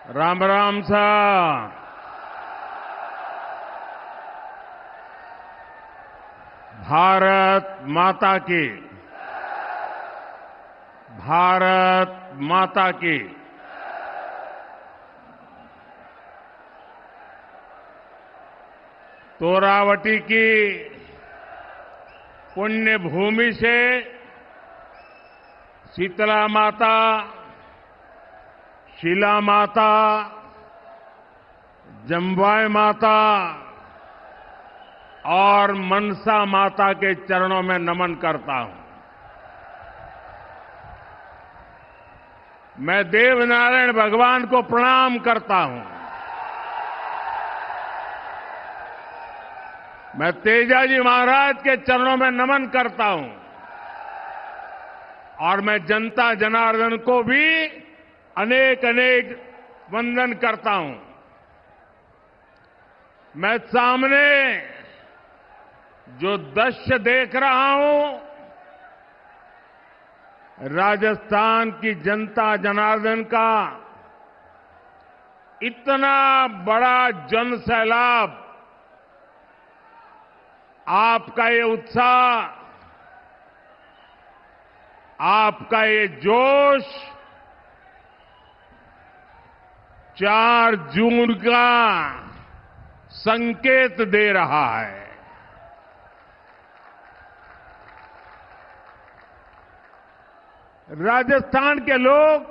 राम राम सा। भारत माता की। भारत माता की। तोरावटी की पुण्य भूमि से शीतला माता, शिला माता, जम्बाई माता और मनसा माता के चरणों में नमन करता हूं। मैं देवनारायण भगवान को प्रणाम करता हूं। मैं तेजाजी महाराज के चरणों में नमन करता हूं और मैं जनता जनार्दन को भी अनेक अनेक वंदन करता हूं। मैं सामने जो दृश्य देख रहा हूं, राजस्थान की जनता जनार्दन का इतना बड़ा जन सैलाब, आपका ये उत्साह, आपका ये जोश 4 जून का संकेत दे रहा है। राजस्थान के लोग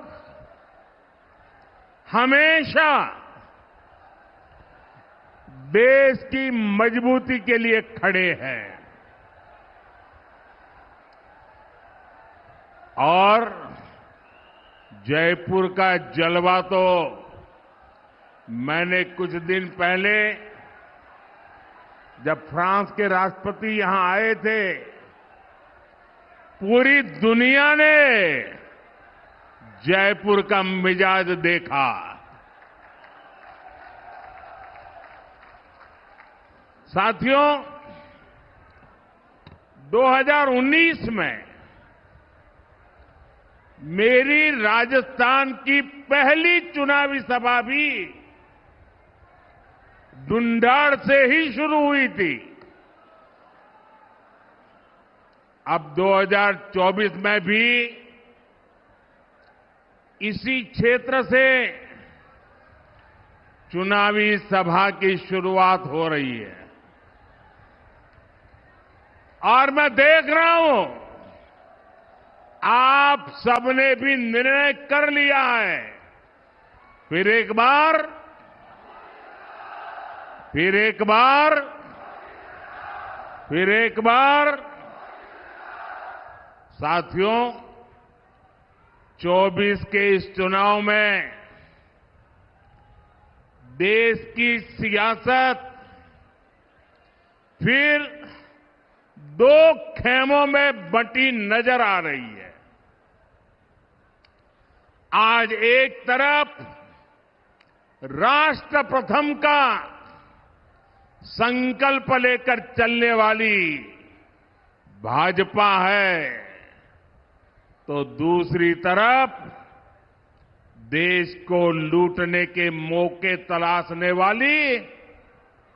हमेशा देश की मजबूती के लिए खड़े हैं और जयपुर का जलवा तो मैंने कुछ दिन पहले जब फ्रांस के राष्ट्रपति यहां आए थे, पूरी दुनिया ने जयपुर का मिजाज देखा। साथियों, 2019 में मेरी राजस्थान की पहली चुनावी सभा भी ढूंढाड़ से ही शुरू हुई थी। अब 2024 में भी इसी क्षेत्र से चुनावी सभा की शुरुआत हो रही है और मैं देख रहा हूं आप सबने भी निर्णय कर लिया है। फिर एक बार साथियों, 24 के इस चुनाव में देश की सियासत फिर 2 खेमों में बंटी नजर आ रही है। आज एक तरफ राष्ट्र प्रथम का संकल्प लेकर चलने वाली भाजपा है, तो दूसरी तरफ देश को लूटने के मौके तलाशने वाली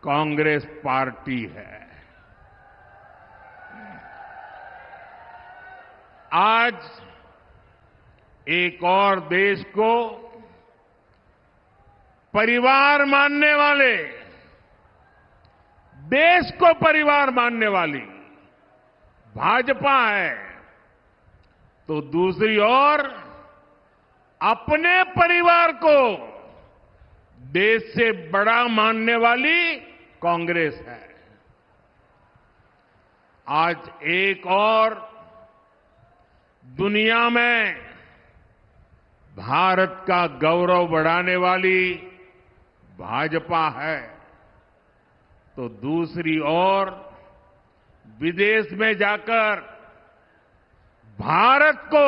कांग्रेस पार्टी है। आज एक और देश को परिवार मानने वाले, देश को परिवार मानने वाली भाजपा है, तो दूसरी ओर अपने परिवार को देश से बड़ा मानने वाली कांग्रेस है। आज एक और दुनिया में भारत का गौरव बढ़ाने वाली भाजपा है, तो दूसरी ओर विदेश में जाकर भारत को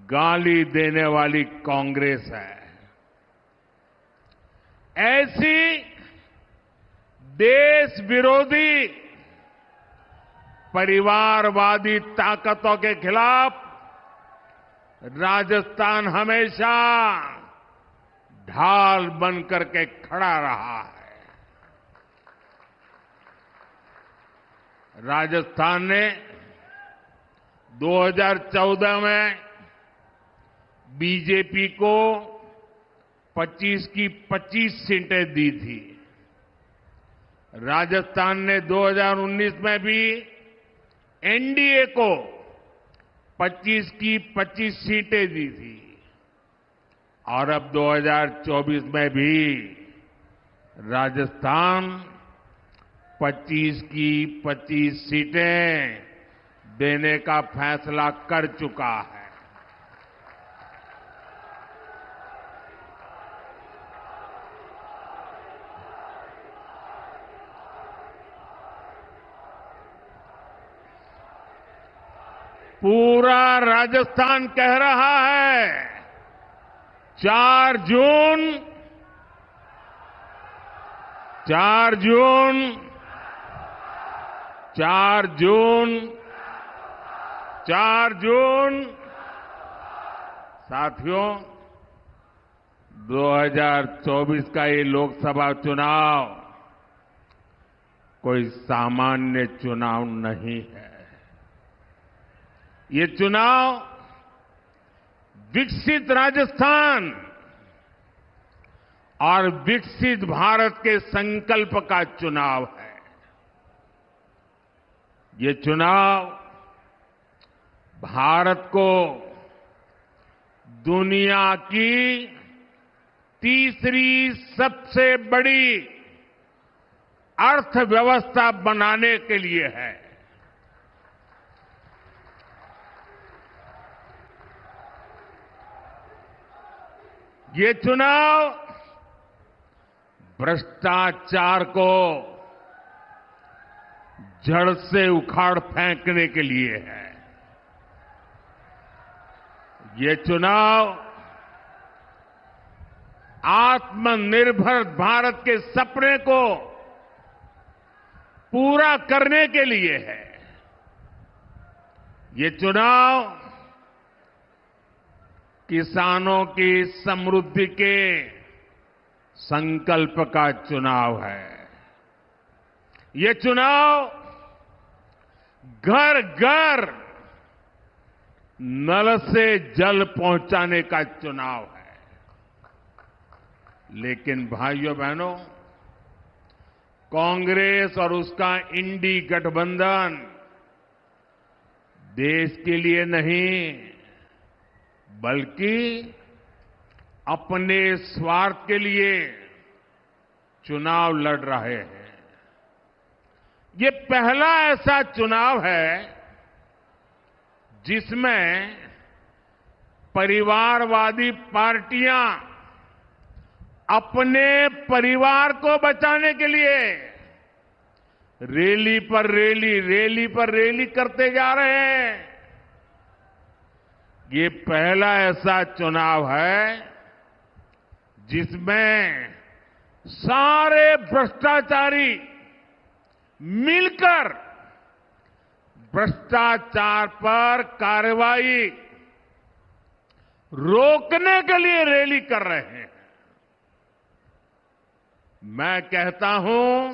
गाली देने वाली कांग्रेस है। ऐसी देश विरोधी परिवारवादी ताकतों के खिलाफ राजस्थान हमेशा ढाल बन करके खड़ा रहा है। राजस्थान ने 2014 में बीजेपी को 25 की 25 सीटें दी थी। राजस्थान ने 2019 में भी एनडीए को 25 की 25 सीटें दी थी और अब 2024 में भी राजस्थान 25 की 25 सीटें देने का फैसला कर चुका है। पूरा राजस्थान कह रहा है 4 जून 4 जून 4 जून 4 जून साथियों, 2024 का ये लोकसभा चुनाव कोई सामान्य चुनाव नहीं है। ये चुनाव विकसित राजस्थान और विकसित भारत के संकल्प का चुनाव है। ये चुनाव भारत को दुनिया की तीसरी सबसे बड़ी अर्थव्यवस्था बनाने के लिए है। ये चुनाव भ्रष्टाचार को जड़ से उखाड़ फेंकने के लिए है। ये चुनाव आत्मनिर्भर भारत के सपने को पूरा करने के लिए है। ये चुनाव किसानों की समृद्धि के संकल्प का चुनाव है। ये चुनाव घर घर नल से जल पहुंचाने का चुनाव है। लेकिन भाइयों बहनों, कांग्रेस और उसका इंडी गठबंधन देश के लिए नहीं बल्कि अपने स्वार्थ के लिए चुनाव लड़ रहे हैं। ये पहला ऐसा चुनाव है जिसमें परिवारवादी पार्टियां अपने परिवार को बचाने के लिए रैली पर रैली करते जा रहे हैं। ये पहला ऐसा चुनाव है जिसमें सारे भ्रष्टाचारी मिलकर भ्रष्टाचार पर कार्रवाई रोकने के लिए रैली कर रहे हैं। मैं कहता हूं,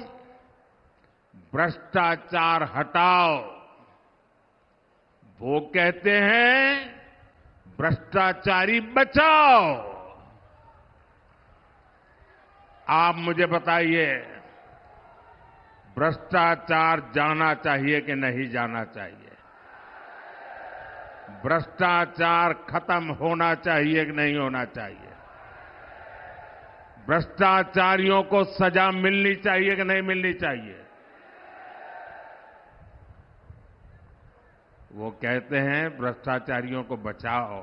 भ्रष्टाचार हटाओ। वो कहते हैं भ्रष्टाचारी बचाओ। आप मुझे बताइए, भ्रष्टाचार जाना चाहिए कि नहीं जाना चाहिए? भ्रष्टाचार खत्म होना चाहिए कि नहीं होना चाहिए? भ्रष्टाचारियों को सजा मिलनी चाहिए कि नहीं मिलनी चाहिए? वो कहते हैं भ्रष्टाचारियों को बचाओ,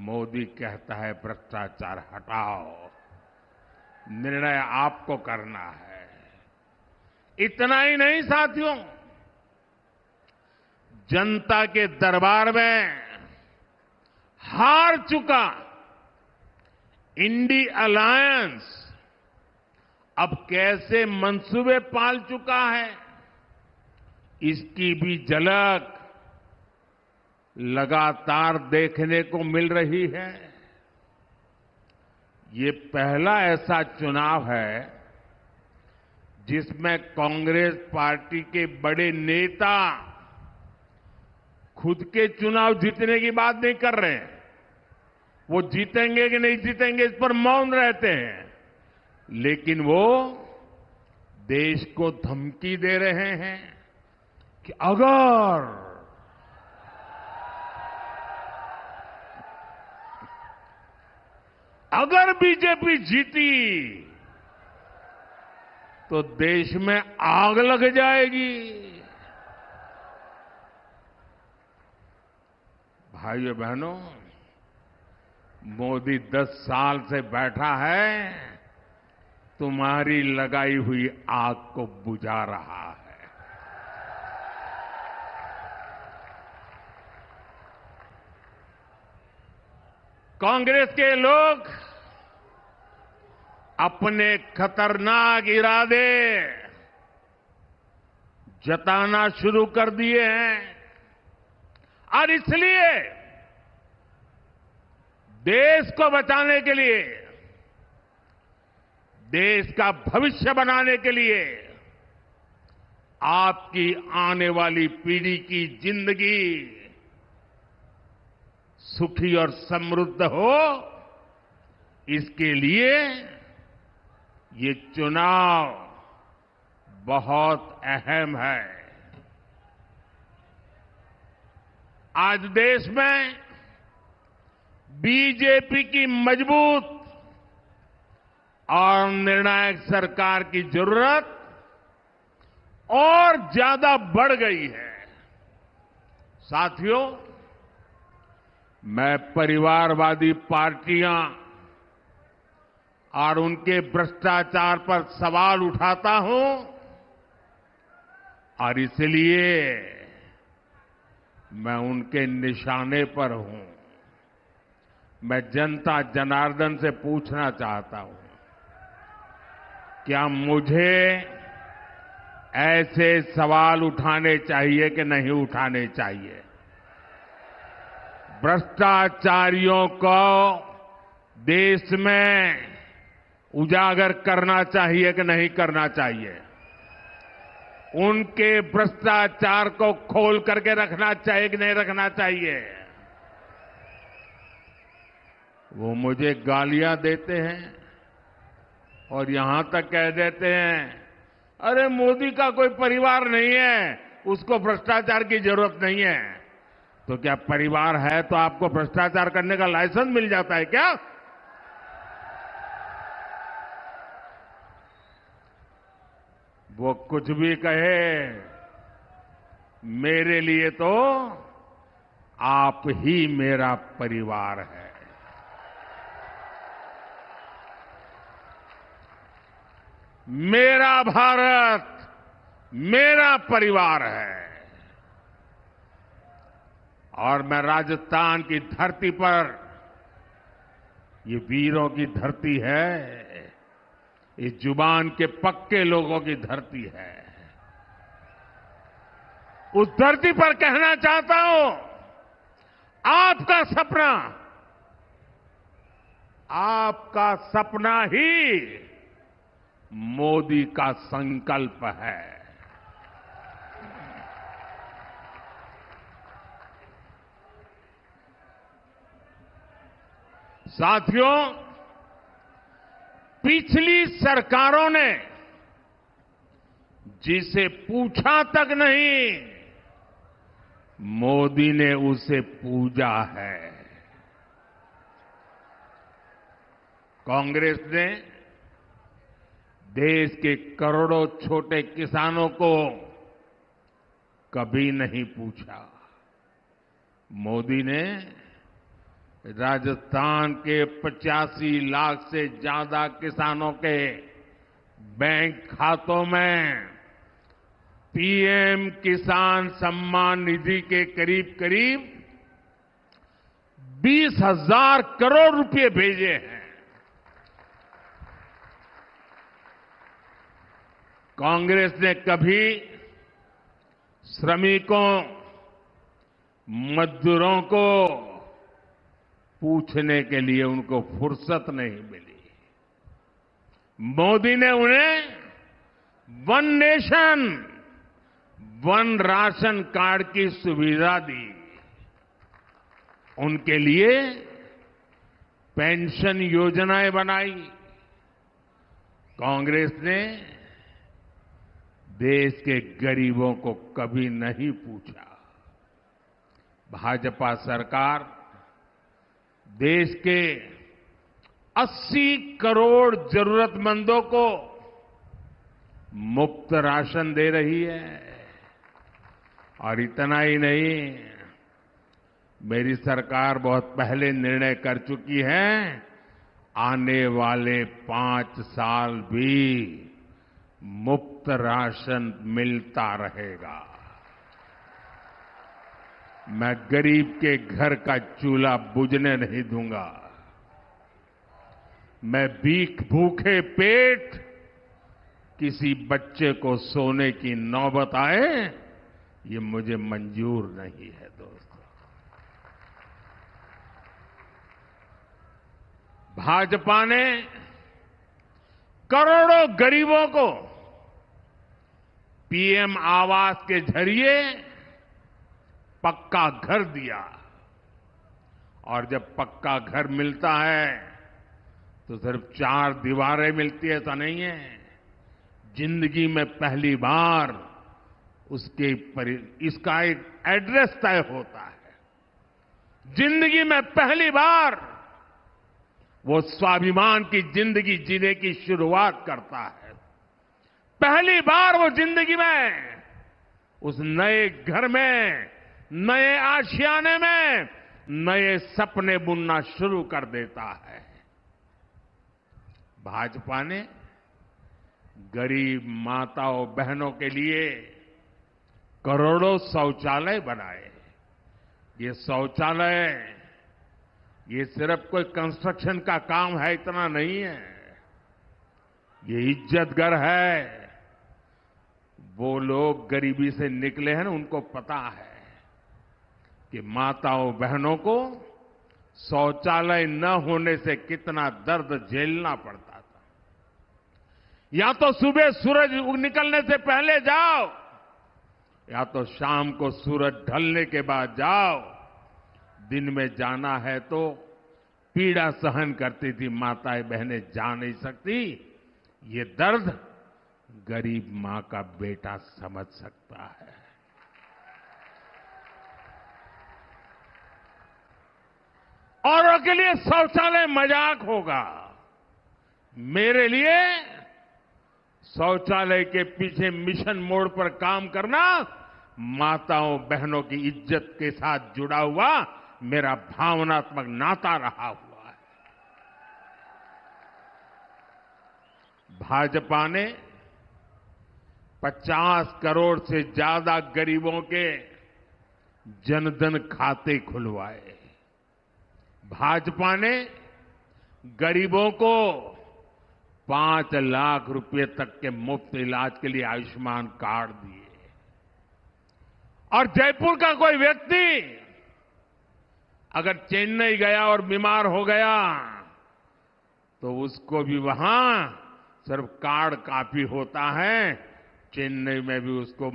मोदी कहता है भ्रष्टाचार हटाओ। निर्णय आपको करना है। इतना ही नहीं साथियों, जनता के दरबार में हार चुका इंडी अलायंस अब कैसे मंसूबे पाल चुका है, इसकी भी झलक लगातार देखने को मिल रही है। ये पहला ऐसा चुनाव है जिसमें कांग्रेस पार्टी के बड़े नेता खुद के चुनाव जीतने की बात नहीं कर रहे हैं। वो जीतेंगे कि नहीं जीतेंगे इस पर मौन रहते हैं, लेकिन वो देश को धमकी दे रहे हैं कि अगर बीजेपी जीती तो देश में आग लग जाएगी। भाइयों बहनों, मोदी 10 साल से बैठा है, तुम्हारी लगाई हुई आग को बुझा रहा है। कांग्रेस के लोग अपने खतरनाक इरादे जताना शुरू कर दिए हैं और इसलिए देश को बचाने के लिए, देश का भविष्य बनाने के लिए, आपकी आने वाली पीढ़ी की जिंदगी सुखी और समृद्ध हो, इसके लिए ये चुनाव बहुत अहम है। आज देश में बीजेपी की मजबूत और निर्णायक सरकार की जरूरत और ज्यादा बढ़ गई है। साथियों, मैं परिवारवादी पार्टियां और उनके भ्रष्टाचार पर सवाल उठाता हूं और इसलिए मैं उनके निशाने पर हूं। मैं जनता जनार्दन से पूछना चाहता हूं, क्या मुझे ऐसे सवाल उठाने चाहिए कि नहीं उठाने चाहिए? भ्रष्टाचारियों को देश में उजागर करना चाहिए कि नहीं करना चाहिए? उनके भ्रष्टाचार को खोल करके रखना चाहिए कि नहीं रखना चाहिए? वो मुझे गालियां देते हैं और यहां तक कह देते हैं, अरे मोदी का कोई परिवार नहीं है, उसको भ्रष्टाचार की जरूरत नहीं है। तो क्या परिवार है तो आपको भ्रष्टाचार करने का लाइसेंस मिल जाता है क्या? वो कुछ भी कहे, मेरे लिए तो आप ही मेरा परिवार है। मेरा भारत मेरा परिवार है और मैं राजस्थान की धरती पर, ये वीरों की धरती है, इस जुबान के पक्के लोगों की धरती है। उस धरती पर कहना चाहता हूं, आपका सपना ही मोदी का संकल्प है। साथियों, पिछली सरकारों ने जिसे पूछा तक नहीं, मोदी ने उसे पूजा है। कांग्रेस ने देश के करोड़ों छोटे किसानों को कभी नहीं पूछा। मोदी ने राजस्थान के 85 लाख से ज्यादा किसानों के बैंक खातों में पीएम किसान सम्मान निधि के करीब करीब 20,000 करोड़ रुपए भेजे हैं। कांग्रेस ने कभी श्रमिकों, मजदूरों को पूछने के लिए उनको फुर्सत नहीं मिली। मोदी ने उन्हें one nation one ration card की सुविधा दी। उनके लिए पेंशन योजनाएं बनाई। कांग्रेस ने देश के गरीबों को कभी नहीं पूछा। भाजपा सरकार देश के 80 करोड़ जरूरतमंदों को मुफ्त राशन दे रही है। और इतना ही नहीं, मेरी सरकार बहुत पहले निर्णय कर चुकी है, आने वाले 5 साल भी मुफ्त राशन मिलता रहेगा। मैं गरीब के घर का चूल्हा बुझने नहीं दूंगा। मैं भूखे पेट किसी बच्चे को सोने की नौबत आए, ये मुझे मंजूर नहीं है। दोस्तों, भाजपा ने करोड़ों गरीबों को पीएम आवास के जरिए पक्का घर दिया। और जब पक्का घर मिलता है तो सिर्फ 4 दीवारें मिलती है, ऐसा नहीं है। जिंदगी में पहली बार इसका एक एड्रेस तय होता है। जिंदगी में पहली बार वो स्वाभिमान की जिंदगी जीने की शुरुआत करता है। पहली बार वो जिंदगी में उस नए घर में, नए आशियाने में नए सपने बुनना शुरू कर देता है। भाजपा ने गरीब माताओं बहनों के लिए करोड़ों शौचालय बनाए। ये शौचालय ये सिर्फ कोई कंस्ट्रक्शन का काम है, इतना नहीं है। ये इज्जत घर है। वो लोग गरीबी से निकले हैं ना, उनको पता है कि माताओं बहनों को शौचालय न होने से कितना दर्द झेलना पड़ता था। या तो सुबह सूरज निकलने से पहले जाओ, या तो शाम को सूरज ढलने के बाद जाओ। दिन में जाना है तो पीड़ा सहन करती थी माताएं बहनें, जा नहीं सकती। ये दर्द गरीब मां का बेटा समझ सकता है। औरों के लिए शौचालय मजाक होगा, मेरे लिए शौचालय के पीछे मिशन मोड पर काम करना माताओं बहनों की इज्जत के साथ जुड़ा हुआ मेरा भावनात्मक नाता रहा हुआ है। भाजपा ने 50 करोड़ से ज्यादा गरीबों के जनधन खाते खुलवाए। भाजपा ने गरीबों को 5 लाख रुपए तक के मुफ्त इलाज के लिए आयुष्मान कार्ड दिए। और जयपुर का कोई व्यक्ति अगर चेन्नई गया और बीमार हो गया तो उसको भी वहां सिर्फ कार्ड काफी होता है। चेन्नई में भी उसको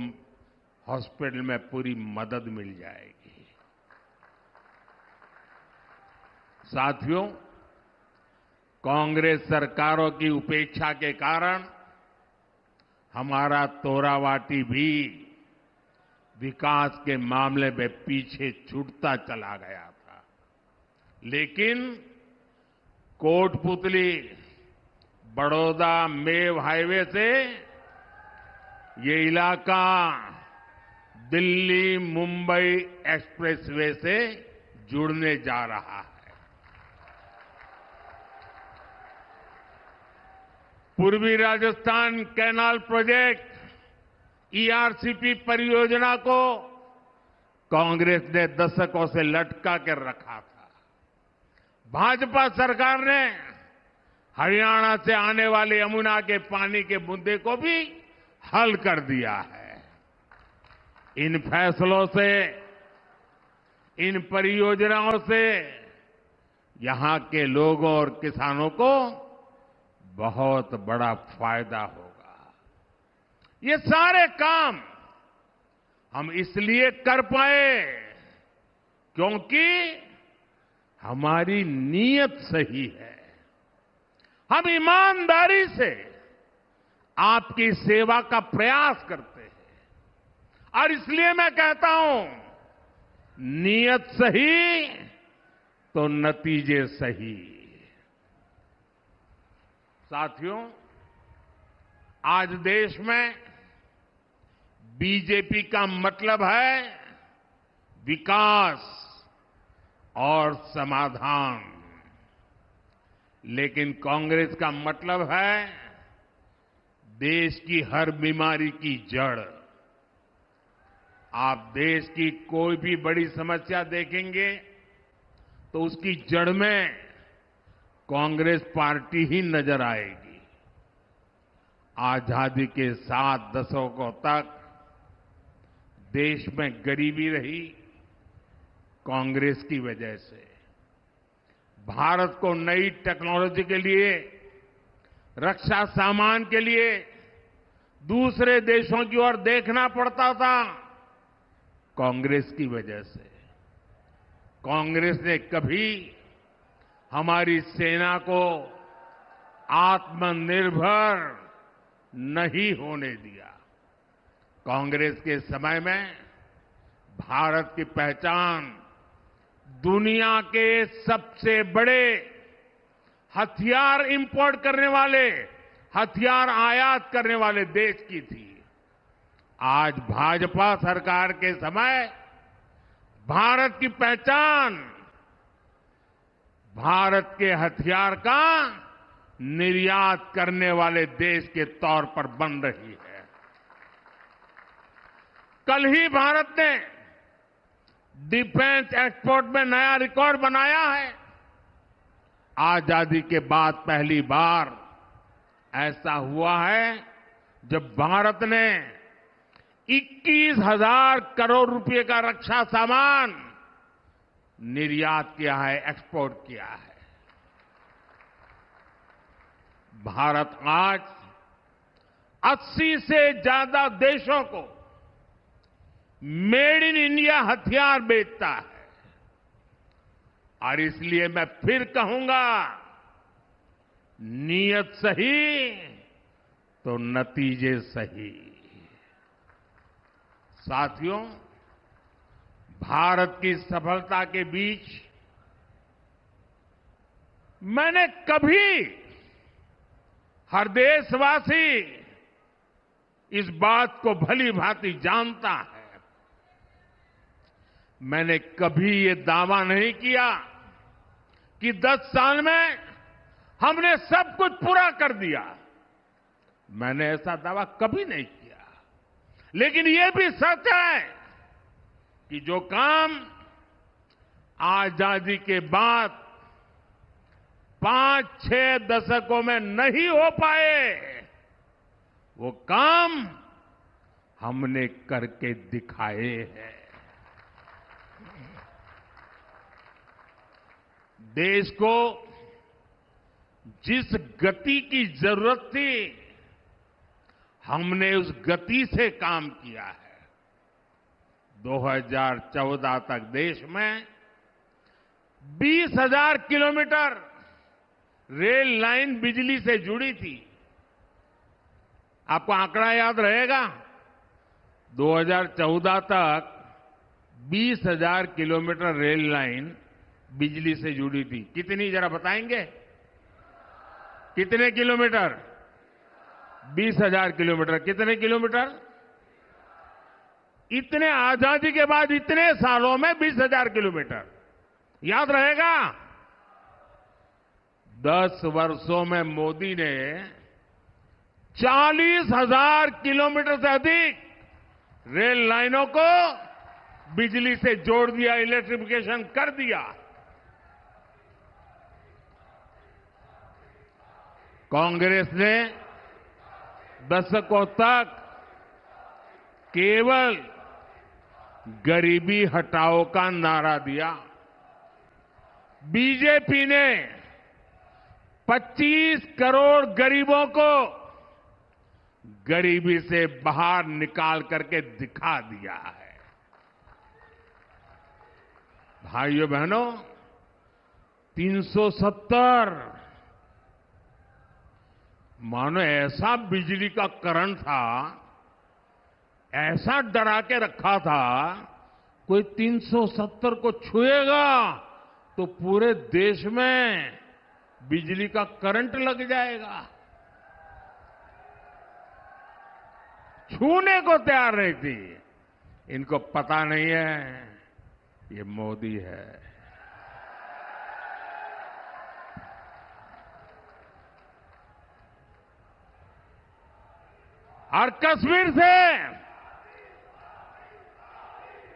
हॉस्पिटल में पूरी मदद मिल जाएगी। साथियों, कांग्रेस सरकारों की उपेक्षा के कारण हमारा तोरावाटी भी विकास के मामले में पीछे छूटता चला गया था। लेकिन कोटपुतली बड़ौदा मेव हाईवे से ये इलाका दिल्ली मुंबई एक्सप्रेसवे से जुड़ने जा रहा है। पूर्वी राजस्थान कैनाल प्रोजेक्ट ईआरसीपी परियोजना को कांग्रेस ने दशकों से लटका कर रखा था। भाजपा सरकार ने हरियाणा से आने वाले यमुना के पानी के मुद्दे को भी हल कर दिया है। इन फैसलों से, इन परियोजनाओं से यहां के लोगों और किसानों को बहुत बड़ा फायदा होगा। ये सारे काम हम इसलिए कर पाए क्योंकि हमारी नीयत सही है। हम ईमानदारी से आपकी सेवा का प्रयास करते हैं और इसलिए मैं कहता हूं, नीयत सही तो नतीजे सही। साथियों, आज देश में बीजेपी का मतलब है विकास और समाधान, लेकिन कांग्रेस का मतलब है देश की हर बीमारी की जड़। आप देश की कोई भी बड़ी समस्या देखेंगे तो उसकी जड़ में कांग्रेस पार्टी ही नजर आएगी। आजादी के 7 दशकों तक देश में गरीबी रही कांग्रेस की वजह से। भारत को नई टेक्नोलॉजी के लिए, रक्षा सामान के लिए दूसरे देशों की ओर देखना पड़ता था कांग्रेस की वजह से। कांग्रेस ने कभी हमारी सेना को आत्मनिर्भर नहीं होने दिया। कांग्रेस के समय में भारत की पहचान दुनिया के सबसे बड़े हथियार इंपोर्ट करने वाले, हथियार आयात करने वाले देश की थी। आज भाजपा सरकार के समय भारत की पहचान भारत के हथियार का निर्यात करने वाले देश के तौर पर बन रही है। कल ही भारत ने डिफेंस एक्सपोर्ट में नया रिकॉर्ड बनाया है। आजादी के बाद पहली बार ऐसा हुआ है जब भारत ने 21,000 करोड़ रुपए का रक्षा सामान निर्यात किया है, एक्सपोर्ट किया है। भारत आज 80 से ज्यादा देशों को मेड इन इंडिया हथियार बेचता है। और इसलिए मैं फिर कहूंगा, नीयत सही तो नतीजे सही। साथियों, भारत की सफलता के बीच मैंने कभी, हर देशवासी इस बात को भली भांति जानता है, मैंने कभी ये दावा नहीं किया कि 10 साल में हमने सब कुछ पूरा कर दिया। मैंने ऐसा दावा कभी नहीं किया। लेकिन ये भी सच है कि जो काम आजादी के बाद 5-6 दशकों में नहीं हो पाए, वो काम हमने करके दिखाए हैं। देश को जिस गति की जरूरत थी, हमने उस गति से काम किया है। 2014 तक देश में 20,000 किलोमीटर रेल लाइन बिजली से जुड़ी थी। आपको आंकड़ा याद रहेगा, 2014 तक 20,000 किलोमीटर रेल लाइन बिजली से जुड़ी थी। कितनी, जरा बताएंगे कितने किलोमीटर? 20,000 किलोमीटर। कितने किलोमीटर? इतने आजादी के बाद इतने सालों में 20,000 किलोमीटर। याद रहेगा, 10 वर्षों में मोदी ने 40,000 किलोमीटर से अधिक रेल लाइनों को बिजली से जोड़ दिया, इलेक्ट्रिफिकेशन कर दिया। कांग्रेस ने दशकों तक केवल गरीबी हटाओ का नारा दिया। बीजेपी ने 25 करोड़ गरीबों को गरीबी से बाहर निकाल करके दिखा दिया है। भाइयों बहनों, 370 मानो ऐसा बिजली का करंट था, ऐसा डरा के रखा था, कोई 370 को छुएगा तो पूरे देश में बिजली का करंट लग जाएगा। छूने को तैयार नहीं थी। इनको पता नहीं है ये मोदी है। और कश्मीर से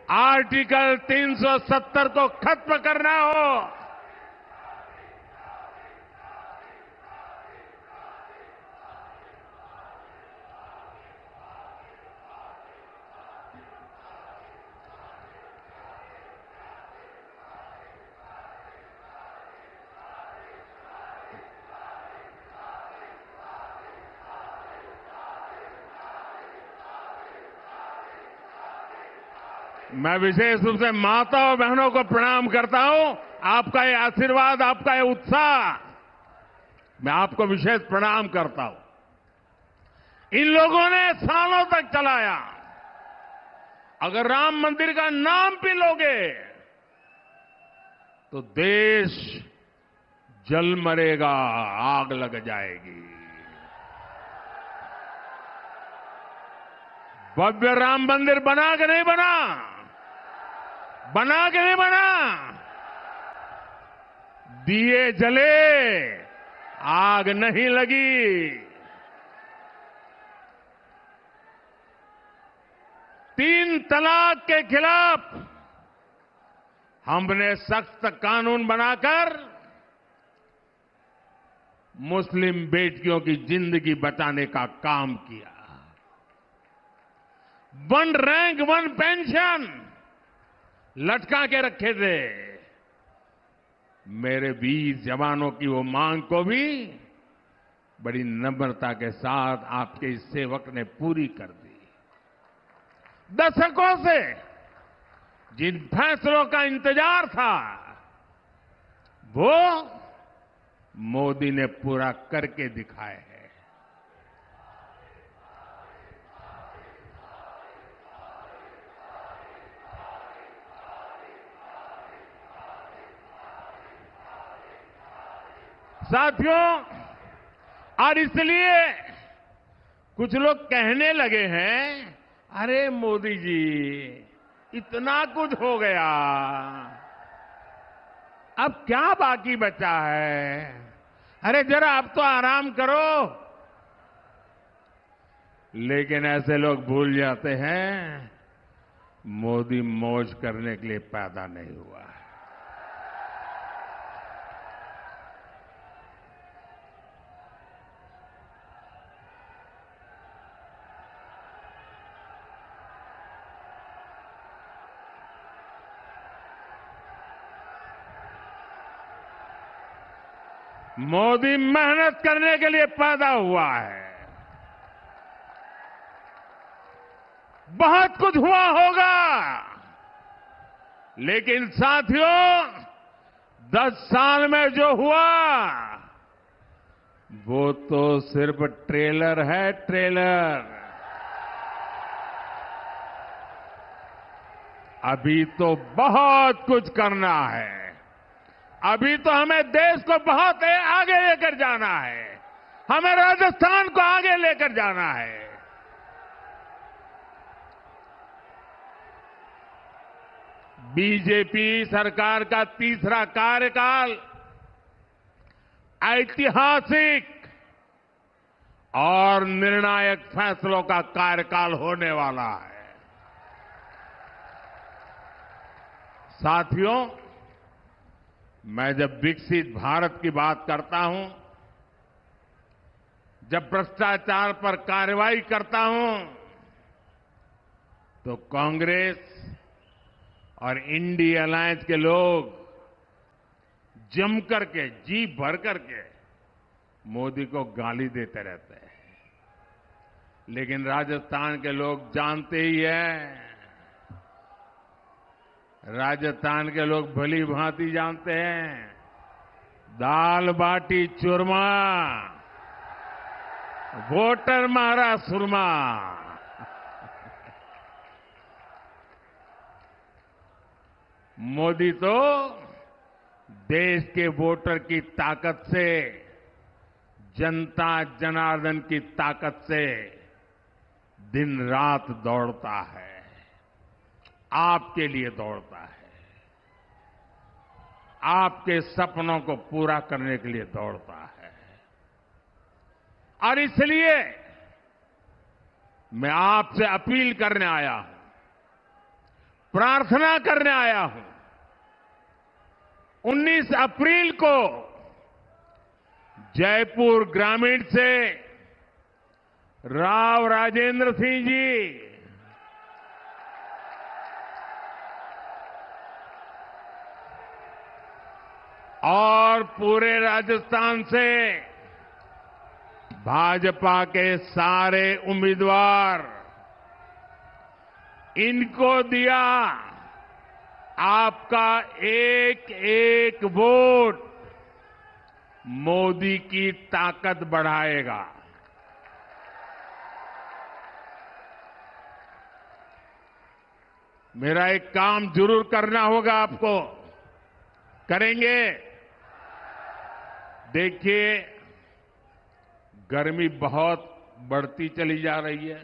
आर्टिकल 370 को खत्म करना हो, मैं विशेष रूप से माता और बहनों को प्रणाम करता हूं। आपका ये आशीर्वाद, आपका ये उत्साह, मैं आपको विशेष प्रणाम करता हूं। इन लोगों ने सालों तक चलाया। अगर राम मंदिर का नाम भी लोगे तो देश जल मरेगा, आग लग जाएगी। भव्य राम मंदिर बना कि नहीं बना? बना कि नहीं बना? दिए जले, आग नहीं लगी। 3 तलाक के खिलाफ हमने सख्त कानून बनाकर मुस्लिम बेटियों की जिंदगी बचाने का काम किया। 1 रैंक 1 पेंशन लटका के रखे थे। मेरे वीर जवानों की वो मांग को भी बड़ी नम्रता के साथ आपके इस सेवक ने पूरी कर दी। दशकों से जिन फैसलों का इंतजार था, वो मोदी ने पूरा करके दिखाए हैं। साथियों, और इसलिए कुछ लोग कहने लगे हैं, अरे मोदी जी इतना कुछ हो गया, अब क्या बाकी बचा है? अरे जरा अब तो आराम करो। लेकिन ऐसे लोग भूल जाते हैं, मोदी मौज करने के लिए पैदा नहीं हुआ है। मोदी मेहनत करने के लिए पैदा हुआ है। बहुत कुछ हुआ होगा, लेकिन साथियों 10 साल में जो हुआ वो तो सिर्फ ट्रेलर है, ट्रेलर। अभी तो बहुत कुछ करना है। अभी तो हमें देश को बहुत आगे लेकर जाना है। हमें राजस्थान को आगे लेकर जाना है। बीजेपी सरकार का तीसरा कार्यकाल ऐतिहासिक और निर्णायक फैसलों का कार्यकाल होने वाला है। साथियों, मैं जब विकसित भारत की बात करता हूं, जब भ्रष्टाचार पर कार्रवाई करता हूं, तो कांग्रेस और इंडिया अलायंस के लोग जम करके, जी भर करके मोदी को गाली देते रहते हैं, लेकिन राजस्थान के लोग जानते ही हैं, राजस्थान के लोग भली भांति जानते हैं, दाल बाटी चूरमा, वोटर मारा सुरमा। मोदी तो देश के वोटर की ताकत से, जनता जनार्दन की ताकत से दिन रात दौड़ता है, आपके लिए दौड़ता है, आपके सपनों को पूरा करने के लिए दौड़ता है। और इसलिए मैं आपसे अपील करने आया हूं, प्रार्थना करने आया हूं। 19 अप्रैल को जयपुर ग्रामीण से राव राजेंद्र सिंह जी और पूरे राजस्थान से भाजपा के सारे उम्मीदवार, इनको दिया आपका एक एक वोट मोदी की ताकत बढ़ाएगा। मेरा एक काम जरूर करना होगा आपको, करेंगे? देखिए, गर्मी बहुत बढ़ती चली जा रही है।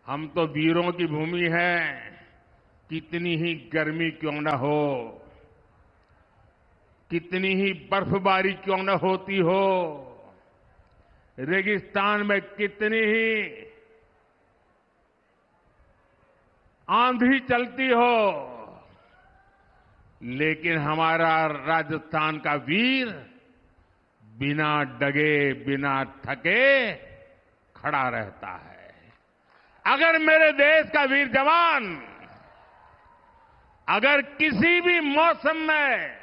हम तो वीरों की भूमि है, कितनी ही गर्मी क्यों न हो, कितनी ही बर्फबारी क्यों न होती हो, रेगिस्तान में कितनी ही आंधी चलती हो, लेकिन हमारा राजस्थान का वीर बिना डगे, बिना थके खड़ा रहता है। अगर मेरे देश का वीर जवान अगर किसी भी मौसम में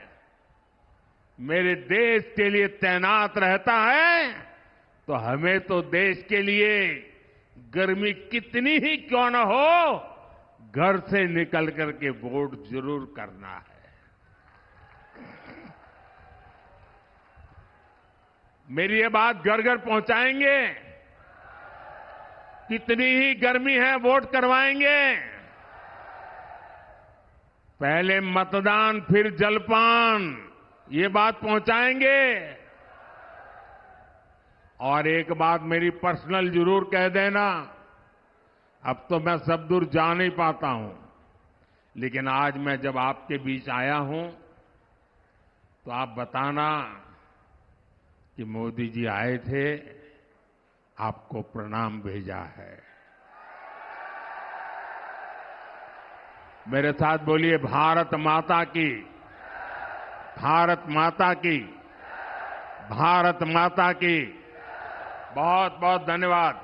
मेरे देश के लिए तैनात रहता है, तो हमें तो देश के लिए गर्मी कितनी ही क्यों न हो, घर से निकल करके वोट जरूर करना है। मेरी ये बात घर घर पहुंचाएंगे? कितनी ही गर्मी है, वोट करवाएंगे? पहले मतदान फिर जलपान, ये बात पहुंचाएंगे? और एक बात मेरी पर्सनल जरूर कह देना, अब तो मैं सब दूर जा नहीं पाता हूं, लेकिन आज मैं जब आपके बीच आया हूं तो आप बताना कि मोदी जी आए थे, आपको प्रणाम भेजा है। मेरे साथ बोलिए, भारत माता की, भारत माता की, भारत माता की। बहुत बहुत धन्यवाद।